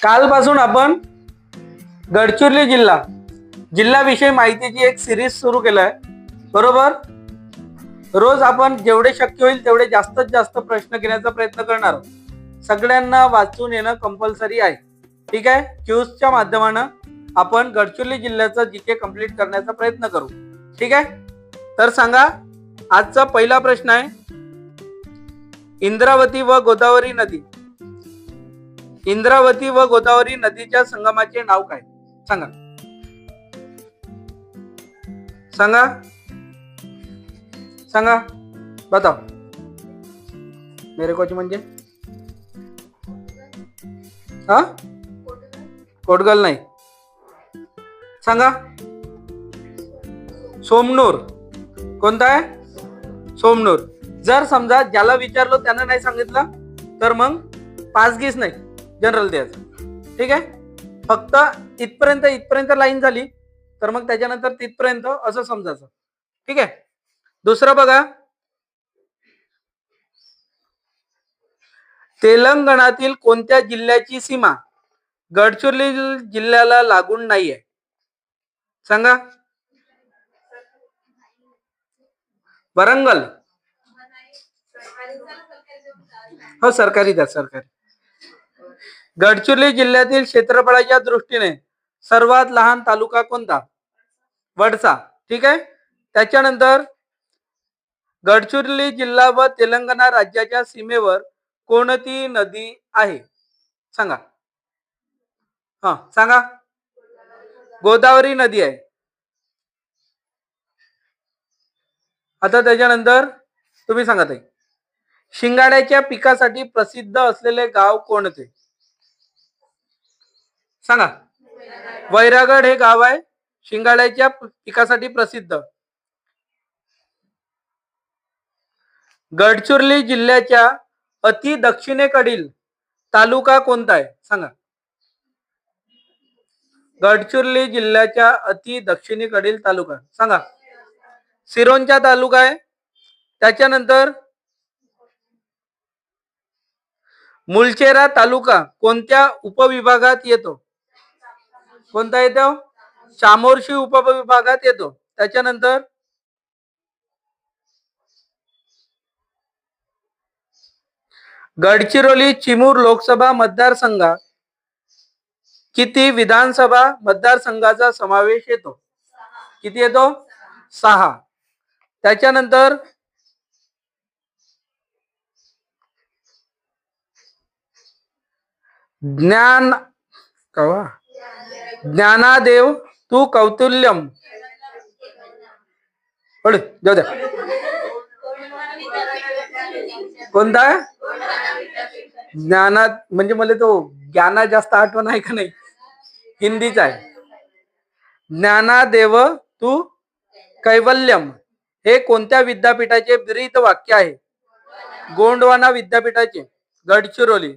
कालपासून आपण गडचिरोली जिल्ह्याविषयी माहितीची एक सिरीज सुरू केलाय. बरोबर. रोज आपण जेवढे शक्य होईल तेवढे जास्तीत जास्त प्रश्न घेण्याचा प्रयत्न करणार आहोत. सगळ्यांना वाचून येणं कंपल्सरी आहे. ठीक आहे. क्यूजच्या माध्यमानं आपण गडचिरोली जिल्ह्याचा जीके कंप्लीट करण्याचा प्रयत्न करू. ठीक आहे. तर सांगा, आजचा पहिला प्रश्न आहे, इंद्रावती व गोदावरी नदीच्या संगमाचे नाव काय? सांगा सांगा सांगा बताओ. मेरे कोच म्हणजे हा कोटगल नाही. सांगा. सोमनूर. कोणता आहे? सोमनूर. जर समजा ज्याला विचारलो त्यानं नाही सांगितलं तर मग 5 गीस नाही, जनरल द्यायचं. ठीक आहे. फक्त इथपर्यंत लाईन झाली तर मग त्याच्यानंतर तिथपर्यंत असं समजायचं. ठीक आहे. दुसरं बघा, तेलंगणातील कोणत्या जिल्ह्याची सीमा गडचिरोली जिल्ह्याला लागून नाहीये? सांगा. वरंगल. हो, सरकारी. गडचिरोली जिल्ह्यातील क्षेत्रफळाच्या दृष्टीने सर्वात लहान तालुका कोणता? वडसा. ठीक आहे. त्याच्यानंतर गडचिरोली जिल्हा व तेलंगणा राज्याच्या सीमेवर कोणती नदी आहे? सांगा. सांगा. गोदावरी नदी आहे. आता त्याच्यानंतर तुम्ही सांगा ताई, शिंगाड्याच्या पिकासाठी प्रसिद्ध असलेले गाव कोणते? सांगा. वैरागड हे गाव आहे शिंगाड्याच्या पिकासाठी प्रसिद्ध. गडचिरोली जिल्ह्याच्या अति दक्षिणेकडील तालुका कोणता आहे? सांगा. गडचिरोली जिल्ह्याच्या अति दक्षिणेकडील तालुका सांगा. सिरोंचा तालुका आहे. त्याच्यानंतर मुलचेरा तालुका कोणत्या उपविभागात येतो? कोणता येतो? चामोर्शी उपविभागात येतो. त्याच्यानंतर गडचिरोली चिमूर लोकसभा मतदारसंघात किती विधानसभा मतदारसंघाचा समावेश येतो? किती येतो? 6. त्याच्यानंतर ज्ञानादेव तू कौतुल्यम. जाऊ द्या. कोणता? ज्ञानात म्हणजे मला तो ज्ञाना जास्त आठवण आहे का नाही, हिंदीचा आहे. ज्ञानादेव तू कैवल्यम हे कोणत्या विद्यापीठाचे ब्रीद वाक्य आहे? गोंडवाना विद्यापीठाचे, गडचिरोली.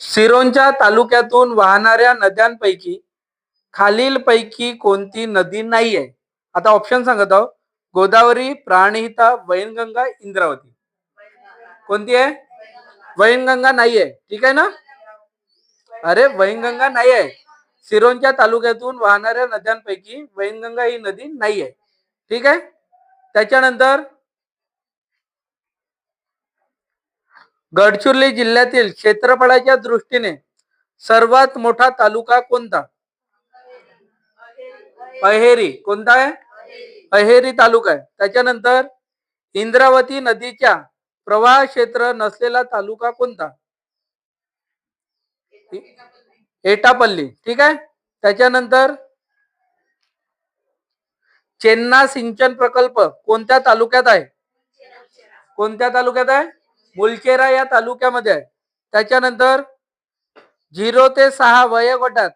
सिरोंचा तालुक्यातून वाहणाऱ्या नद्यांपैकी खालीलपैकी कोणती नदी नाही आहे? आता ऑप्शन सांगत आहोत. गोदावरी, प्राणहिता, वैनगंगा, इंद्रावती. कोणती आहे? वैनगंगा नाही आहे. ठीक आहे ना. अरे, वैनगंगा नाही आहे. सिरोंचा तालुक्यातून वाहणाऱ्या नद्यांपैकी वैनगंगा ही नदी नाही आहे. ठीक आहे. त्याच्यानंतर गडचिरोली जिल्ह्यातील क्षेत्रफळाच्या दृष्टीने सर्वात मोठा तालुका कोणता? अहेरी. कोणता आहे? अहेरी तालुका आहे. त्याच्यानंतर इंद्रावती नदीच्या प्रवाह क्षेत्र नसलेला तालुका कोणता? एटापल्ली. ठीक आहे. त्याच्यानंतर चेन्ना सिंचन प्रकल्प कोणत्या तालुक्यात आहे? कोणत्या तालुक्यात आहे? मुलचेरा या तालुक्यामध्ये आहे. त्याच्यानंतर 0 ते 6 वयोगटात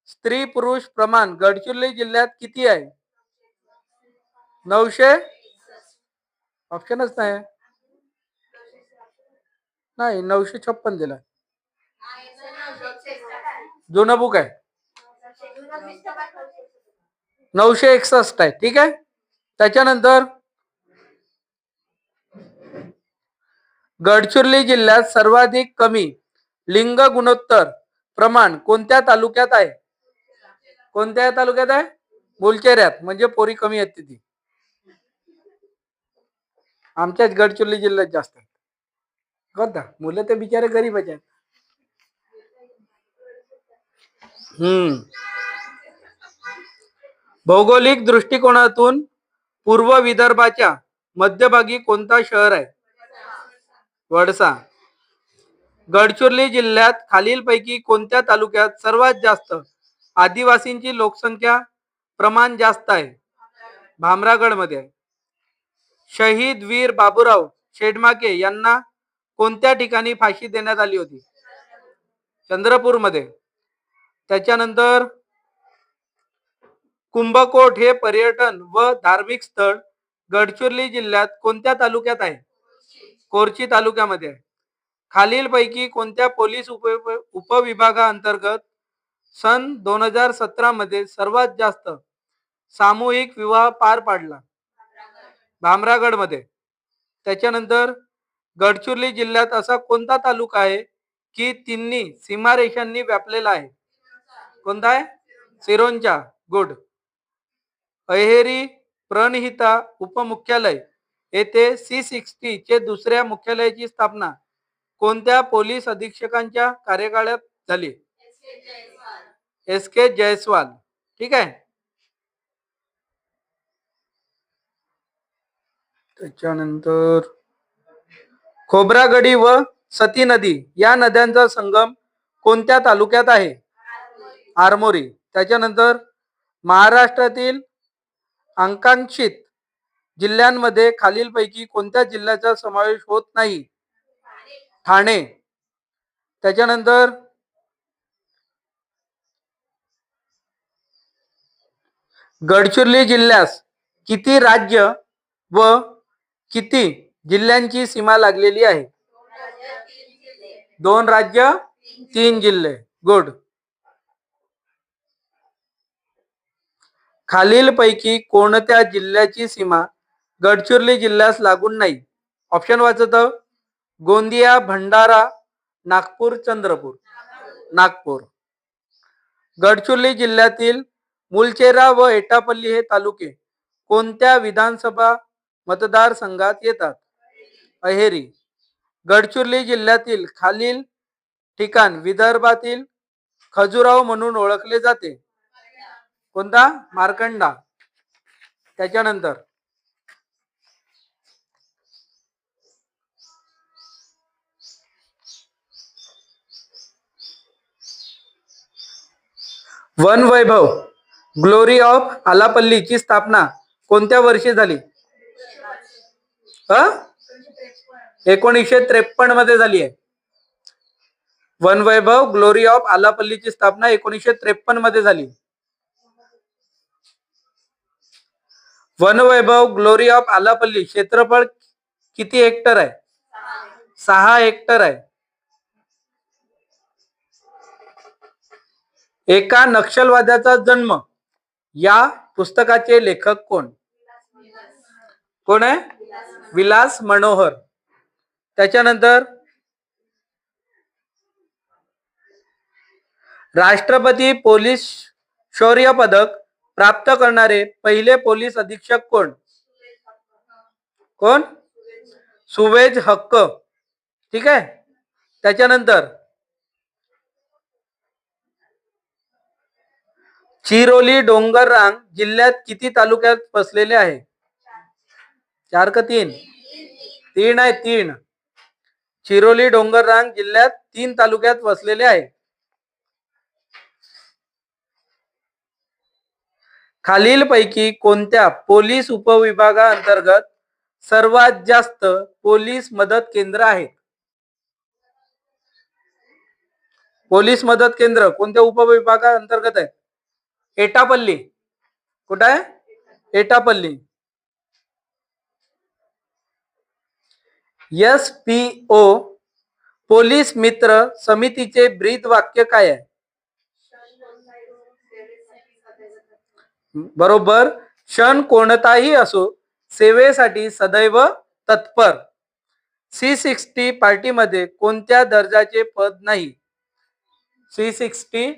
स्त्री पुरुष प्रमाण गडचिरोली जिल्ह्यात किती आहे? 900. ऑप्शनच नाही. 956 दिला. जुनं बुक आहे. 961 आहे. ठीक आहे. त्याच्यानंतर गडचिरोली जिल्ह्यात सर्वाधिक कमी लिंग गुणोत्तर प्रमाण कोणत्या तालुक्यात आहे? कोणत्या तालुक्यात आहे? मुलचेऱ्यात. म्हणजे पोरी कमी आहेत तिथे. आमच्याच गडचिरोली जिल्ह्यात जास्त आहेत. कोणता? मुलं ते बिचारे गरीबच आहेत. भौगोलिक दृष्टिकोनातून पूर्व विदर्भाच्या मध्यभागी कोणता शहर आहे? वडसा. गडचिरोली जिल्ह्यात खालीलपैकी कोणत्या तालुक्यात सर्वात जास्त आदिवासींची लोकसंख्या प्रमाण जास्त आहे? भामरागडमध्ये आहे. शहीद वीर बाबूराव शेडमाके यांना कोणत्या ठिकाणी फाशी देण्यात आली होती? चंद्रपूरमध्ये. त्याच्यानंतर कुंभकोट हे पर्यटन व धार्मिक स्थळ गडचिरोली जिल्ह्यात कोणत्या तालुक्यात आहे? कोरची तालुक्यामध्ये आहे. खालीलपैकी कोणत्या पोलीस उपविभागाअंतर्गत सन 2017 मध्ये सर्वात जास्त सामूहिक विवाह पार पाडला? भामरागडमध्ये. त्याच्यानंतर गडचिरोली जिल्ह्यात असा कोणता तालुका आहे की तिन्ही सीमारेषांनी व्यापलेला आहे? कोणता आहे? सिरोंचा. गुड. अहेरी प्रणहिता उपमुख्यालय येथे C60 चे दुसऱ्या मुख्यालयाची स्थापना कोणत्या पोलीस अधीक्षकांच्या कार्यकाळात झाली? SK जयस्वाल. ठीक आहे. त्याच्यानंतर खोब्रागडी व सती नदी या नद्यांचा संगम कोणत्या तालुक्यात आहे? आरमोरी. त्याच्यानंतर महाराष्ट्रातील आकांक्षित जिल्ह्यांमध्ये खालीलपैकी कोणत्या जिल्ह्याचा समावेश होत नाही? ठाणे. त्याच्यानंतर गडचिरोली जिल्ह्यास किती राज्य व किती जिल्ह्यांची सीमा लागलेली आहे? 2 राज्य 3 जिल्हे. गुड. खालीलपैकी कोणत्या जिल्ह्याची सीमा गडचिरोली जिल्ह्यास लागून नाही? ऑप्शन वाचत: गोंदिया, भंडारा, नागपूर, चंद्रपूर. नागपूर. गडचिरोली जिल्ह्यातील मुलचेरा व एटापल्ली हे तालुके कोणत्या विधानसभा मतदारसंघात येतात? अहेरी. गडचिरोली जिल्ह्यातील खालील ठिकाण विदर्भातील खजुराहो म्हणून ओळखले जाते? कोणता? मार्कंडा. त्याच्यानंतर वन वैभव ग्लोरी ऑफ आलापल्लीची स्थापना कोणत्या वर्षी झाली? 1953 मध्ये झाली आहे. वन वैभव ग्लोरी ऑफ आलापल्लीची स्थापना 1953 मध्ये झाली. वन वैभव ग्लोरी ऑफ आलापल्ली क्षेत्रफळ किती हेक्टर आहे? 6 हेक्टर आहे. एका नक्षलवाद्याचा जन्म या पुस्तकाचे लेखक कोण? कोण आहे? विलास मनोहर. त्याच्यानंतर राष्ट्रपती पोलीस शौर्य पदक प्राप्त करणारे पहिले पोलीस अधीक्षक कोण? कोण? सुवेज हक्क. ठीक आहे. त्याच्यानंतर चिरोली डोंगर रांग जिल्ह्यात किती तालुक्यात वसलेले आहे? 4 का 3? 3 आहे. 3. चिरोली डोंगर रांग जिल्ह्यात 3 तालुक्यात वसलेले आहे. खालीलपैकी कोणत्या पोलीस उपविभागाअंतर्गत सर्वात जास्त पोलीस मदत केंद्र आहेत? पोलीस मदत केंद्र कोणत्या उपविभागाअंतर्गत आहे? एटापल्ली. कुठं आहे? एटापल्ली. SPO पोलीस मित्र समितीचे ब्रीद वाक्य काय आहे? बरोबर. क्षण कोणताही असो सेवेसाठी सदैव तत्पर. C60 पार्टीमध्ये कोणत्या दर्जाचे पद नाही? C60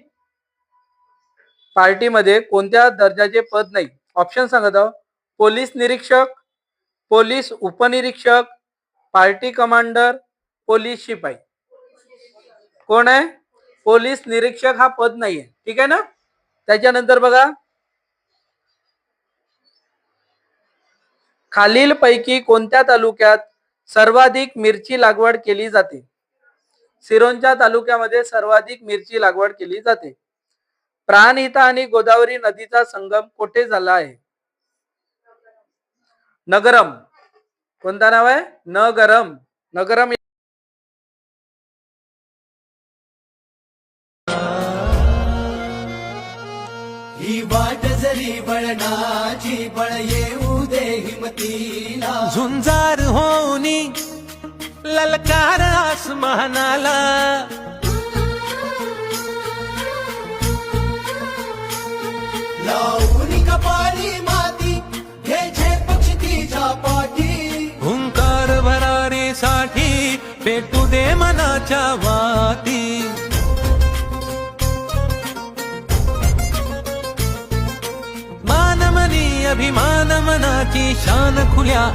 पार्टीमध्ये कोणत्या दर्जाचे पद नाही? ऑप्शन सांगत आहो. पोलीस निरीक्षक, पोलीस उपनिरीक्षक, पार्टी कमांडर, पोलीस शिपाई. कोण आहे? पोलीस निरीक्षक हा पद नाहीये. ठीक आहे ना. त्याच्यानंतर बघा, खालीलपैकी कोणत्या तालुक्यात सर्वाधिक मिरची लागवड केली जाते? सिरोंचा तालुक्यामध्ये सर्वाधिक मिरची लागवड केली जाते. प्राणहिता आणि गोदावरी नदीचा संगम कुठे झाला आहे? नगरम. कोणता नाव आहे? नगरम. नगरम. ही वाट जरी बळणाची बळ येऊ दे हिमतीला झुंजार होनी ललकार आसमानाला लावणी कपाळी माती घे पक्ष तिच्या पाठी हुंकार भरारीसाठी पेटू दे मनाच्या वाती मानमनी अभिमान मनाची शान खुल्या